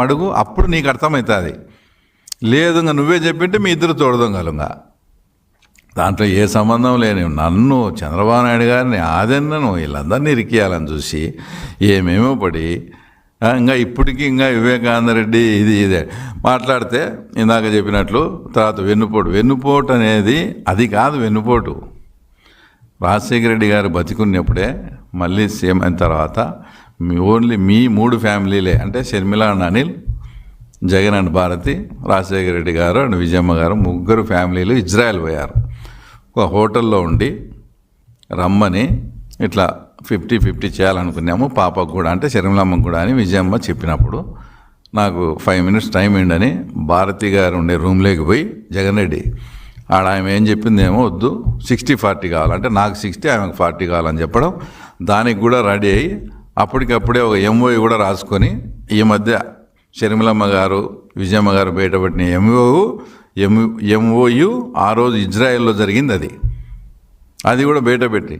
అడుగు, అప్పుడు నీకు అర్థమవుతుంది. లేదు ఇంకా నువ్వే చెప్పింటే మీ ఇద్దరు తోడదొంగలుగా. దాంట్లో ఏ సంబంధం లేని నన్ను, చంద్రబాబు నాయుడు గారిని, ఆదన్నను, వీళ్ళందరినీ ఇరికియాలని చూసి ఏమేమో పడి ఇంకా ఇప్పటికీ ఇంకా వివేకానంద రెడ్డి ఇదే మాట్లాడితే ఇందాక చెప్పినట్లు తర్వాత వెన్నుపోటు అనేది అది కాదు. వెన్నుపోటు రాజశేఖర రెడ్డి గారు బతికున్నప్పుడే మళ్ళీ సీఎం అయిన తర్వాత ఓన్లీ మీ 3 ఫ్యామిలీలే, అంటే షర్మిల అండ్ అనిల్, జగన్ అండ్ భారతి, రాజశేఖర రెడ్డి గారు అండ్ విజయమ్మ గారు, 3 ఫ్యామిలీలు ఇజ్రాయెల్ పోయారు. ఒక హోటల్లో ఉండి రమ్మని ఇట్లా 50-50 చేయాలనుకున్నాము, పాపకు కూడా అంటే షర్మిలమ్మకు కూడా అని విజయమ్మ చెప్పినప్పుడు నాకు 5 minutes టైం ఏంటని భారతి గారు ఉండే రూమ్లోకి పోయి జగన్ రెడ్డి ఆమె ఏం చెప్పిందేమో వద్దు 60-40 కావాలంటే నాకు 60 ఆమెకు 40 కావాలని చెప్పడం, దానికి కూడా రెడీ అయ్యి అప్పటికప్పుడే ఒక ఎంఓయు కూడా రాసుకొని ఈ మధ్య షర్మిలమ్మ గారు విజయమ్మ గారు బయటపెట్టిన ఎంఓయు ఆ రోజు ఇజ్రాయెల్లో జరిగింది. అది కూడా బయటపెట్టి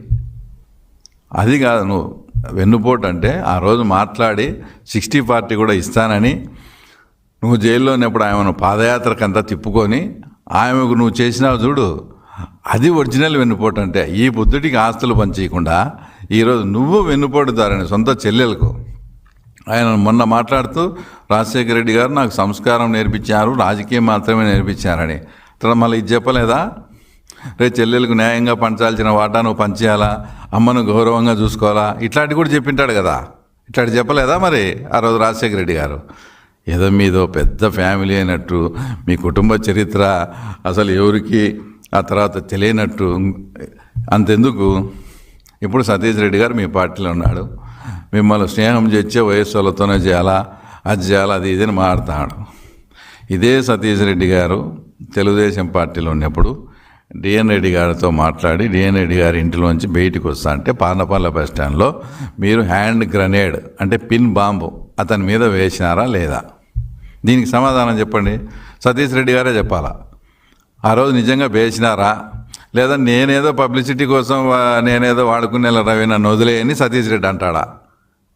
అది కాదు నువ్వు వెన్నుపోటు అంటే ఆ రోజు మాట్లాడి 60-40 కూడా ఇస్తానని నువ్వు జైల్లో ఉన్నప్పుడు ఆమెను పాదయాత్రకంతా తిప్పుకొని ఆమెకు నువ్వు చేసినావు చూడు, అది ఒరిజినల్ వెన్నుపోటు. అంటే ఈ బుద్ధుడికి ఆస్తులు పనిచేయకుండా ఈరోజు నువ్వు వెన్నుపోటుదారని సొంత చెల్లెలకు. ఆయన మొన్న మాట్లాడుతూ రాజశేఖర రెడ్డి గారు నాకు సంస్కారం నేర్పించారు, రాజకీయం మాత్రమే నేర్పించారని. తర్వాత మళ్ళీ ఇది చెప్పలేదా? రేపు చెల్లెలకు న్యాయంగా పంచాల్సిన వాటా నువ్వు పంచేయాలా, అమ్మను గౌరవంగా చూసుకోవాలా, ఇట్లాంటివి కూడా చెప్పింటాడు కదా. ఇట్లాంటి చెప్పలేదా మరి ఆ రోజు రాజశేఖర రెడ్డి గారు? ఏదో మీదో పెద్ద ఫ్యామిలీ అయినట్టు, మీ కుటుంబ చరిత్ర అసలు ఎవరికి ఆ తర్వాత తెలియనట్టు. అంతెందుకు, ఇప్పుడు సతీష్ రెడ్డి గారు మీ పార్టీలో ఉన్నాడు, మిమ్మల్ని స్నేహం చేసే వయస్సు వాళ్ళతోనే చేయాలా, అది చేయాలా, అది ఇదని మాట్లాడుతున్నాడు. ఇదే సతీష్ రెడ్డి గారు తెలుగుదేశం పార్టీలో ఉన్నప్పుడు డిఎన్ రెడ్డి గారితో మాట్లాడి డిఎన్ రెడ్డి గారి ఇంటిలోంచి బయటికి వస్తా అంటే పానపల్ల బస్ స్టాండ్లో మీరు హ్యాండ్ గ్రనేడ్ అంటే పిన్ బాంబు అతని మీద వేసినారా లేదా? దీనికి సమాధానం చెప్పండి. సతీష్ రెడ్డి గారే చెప్పాలా. ఆ రోజు నిజంగా వేసినారా లేదా నేనేదో పబ్లిసిటీ కోసం నేనేదో వాడుకునే రవి నన్ను వదిలేయని సతీష్ రెడ్డి అంటాడా?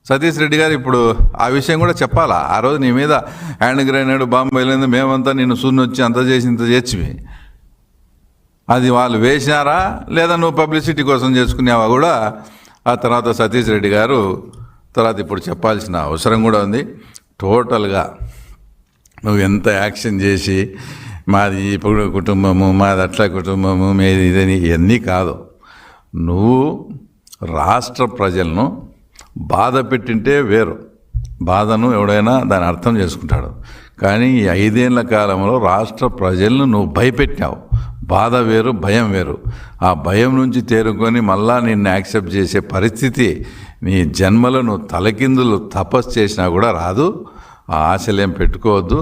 సతీష్ రెడ్డి గారు ఇప్పుడు ఆ విషయం కూడా చెప్పాలా. ఆ రోజు నీ మీద హ్యాండ్ గ్రెనేడ్ బాంబు వెళ్ళింది, మేమంతా నిన్ను సున్నొచ్చి అంత చేసి ఇంత చేర్చివి, అది వాళ్ళు వేసినారా లేదా నువ్వు పబ్లిసిటీ కోసం చేసుకునేవా కూడా ఆ తర్వాత సతీష్ రెడ్డి గారు తర్వాత ఇప్పుడు చెప్పాల్సిన అవసరం కూడా ఉంది. టోటల్గా నువ్వు ఎంత యాక్షన్ చేసి మాది ఇప్పుడు కుటుంబము, మాది అట్లా కుటుంబము, మీది ఇదని ఇవన్నీ కాదు. నువ్వు రాష్ట్ర ప్రజలను బాధ పెట్టింటే వేరు, బాధను ఎవడైనా దాన్ని అర్థం చేసుకుంటాడు. కానీ ఈ 5 ఏళ్ల కాలంలో రాష్ట్ర ప్రజలను నువ్వు భయపెట్టావు. బాధ వేరు, భయం వేరు. ఆ భయం నుంచి తేరుకొని మళ్ళా నిన్ను యాక్సెప్ట్ చేసే పరిస్థితి నీ జన్మలో నువ్వు తలకిందులు తపస్సు చేసినా కూడా రాదు. ఆ ఆశలేం పెట్టుకోవద్దు.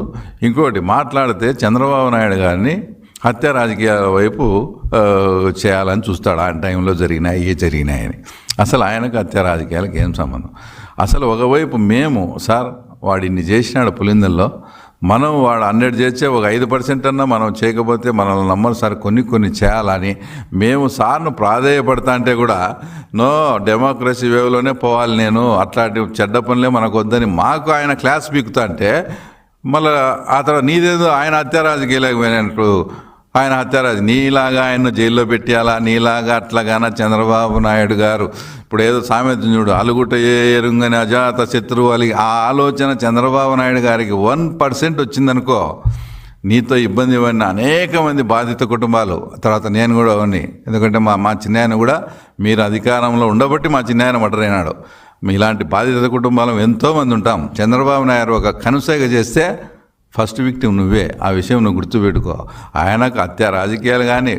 ఇంకోటి మాట్లాడితే చంద్రబాబు నాయుడు గారిని హత్య రాజకీయాల వైపు చేయాలని చూస్తాడు. ఆ టైంలో జరిగినాయని. అసలు ఆయనకు హత్య రాజకీయాలకు ఏం సంబంధం? అసలు ఒకవైపు మేము సార్ వాడు ఇన్ని చేసినాడు పులిందల్లో, మనం వాడు 100 చేస్తే ఒక 5% అన్నా మనం చేయకపోతే మనల్ని నమ్మరు సార్, కొన్ని చేయాలని మేము సార్ను ప్రాధేయపడతా అంటే కూడా నో డెమోక్రసీ వేవ్లోనే పోవాలి, నేను అట్లాంటి చెడ్డ పనులే మనకు వద్దని మాకు ఆయన క్లాస్ పీకుతా అంటే మళ్ళీ ఆ తర్వాత నీదేదో ఆయన హత్య రాజకీయాలకు పోయినట్టు ఆయన హత్యారాజు నీలాగా ఆయన్ను జైల్లో పెట్టేయాలా, నీలాగా అట్లాగానా చంద్రబాబు నాయుడు గారు ఇప్పుడు ఏదో సామెత చూడు, అలుగుట ఎరుంగని అజాత శత్రువు అని, ఆ ఆలోచన చంద్రబాబు నాయుడు గారికి 1% వచ్చిందనుకో నీతో ఇబ్బంది పడిన అనేక మంది బాధిత కుటుంబాలు, తర్వాత నేను కూడా అవన్నీ, ఎందుకంటే మా చిన్నాయన కూడా మీరు అధికారంలో ఉండబట్టి మా చిన్నాయన మర్డర్ అయినాడు. ఇలాంటి బాధిత కుటుంబాలు ఎంతోమంది ఉంటాం. చంద్రబాబు నాయుడు ఒక కనుసైగ చేస్తే ఫస్ట్ విక్టిమ్ నువ్వే. ఆ విషయం నువ్వు గుర్తుపెట్టుకో. ఆయనకు హత్య రాజకీయాలు కానీ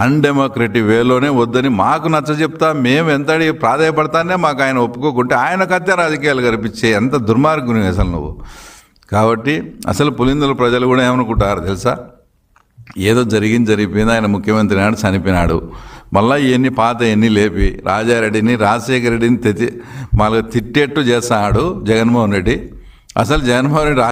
అన్డెమోక్రటిక్ వేలోనే వద్దని మాకు నచ్చ చెప్తా, మేము ఎంత ప్రాధాయపడతానే మాకు ఆయన ఒప్పుకోకుంటే ఆయనకు హత్య రాజకీయాలు కనిపించే ఎంత దుర్మార్గుని అసలు నువ్వు. కాబట్టి అసలు పులిందుల ప్రజలు కూడా ఏమనుకుంటారు తెలుసా, ఏదో జరిగిపోయింది, ఆయన ముఖ్యమంత్రి నాడు చనిపోయినాడు, మళ్ళీ ఇవన్నీ పాత ఎన్ని లేపి రాజారెడ్డిని రాజశేఖర రెడ్డిని మళ్ళీ తిట్టేట్టు చేస్తాడు జగన్మోహన్ రెడ్డి. అసలు జగన్మోహన్ రెడ్డి